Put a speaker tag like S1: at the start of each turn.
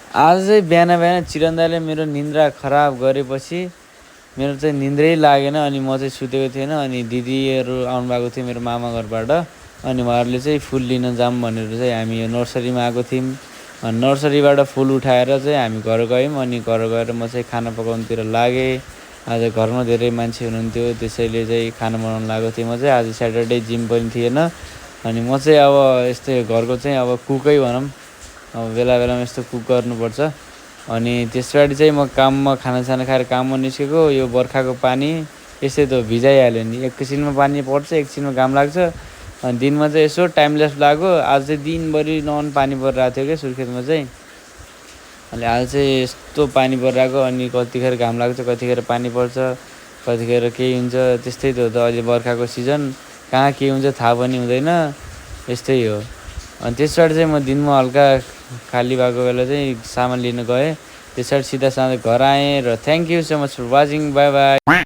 S1: आज चाहिँ बिहान बिहान चिरन्दाले मेरो निन्द्रा खराब गरेपछि मेरो चाहिँ निन्द्रै लागेन अनि म चाहिँ सुतेको थिएन। अनि दिदीहरू आउनुभएको थियो मेरो मामा घरबाट। अनि उहाँहरूले चाहिँ फुल लिन जाऊँ भनेर चाहिँ हामी यो नर्सरीमा आएको थियौँ। अनि नर्सरीबाट फुल उठाएर चाहिँ हामी घर गयौँ। अनि घर गएर म चाहिँ खाना पकाउनुतिर लागेँ। आज घरमा धेरै मान्छे हुनुहुन्थ्यो, त्यसैले चाहिँ खाना बनाउनु लागेको थिएँ म चाहिँ। आज स्याटरडे जिम पनि थिएन। अनि म चाहिँ अब यस्तै घरको चाहिँ अब कुकै भनौँ, अब बेला बेलामा यस्तो कुक गर्नुपर्छ। अनि त्यस पछाडि चाहिँ म काममा खानासाना खाएर काममा निस्केको। यो बर्खाको पानी यस्तै त भिजाइहाल्यो नि, एकैछिनमा पानी पर्छ, एकछिनमा घाम लाग्छ। अनि दिनमा चाहिँ यसो टाइमलेस लाग्यो। आज चाहिँ दिनभरि नन पानी परिरहेको थियो क्या सुर्खेतमा चाहिँ। अनि आज चाहिँ यस्तो पानी परिरहेको। अनि कतिखेर घाम लाग्छ, कतिखेर पानी पर्छ, कतिखेर केही हुन्छ। त्यस्तै त हो त अहिले बर्खाको सिजन, कहाँ के हुन्छ थाहा पनि हुँदैन, यस्तै हो। अनि त्यस पछाडि चाहिँ म दिनमा हल्का खाली भएको बेला चाहिँ सामान लिन गएँ। त्यस पछाडि सिधा साँझ घर आएँ। र thank you so much for watching, bye by.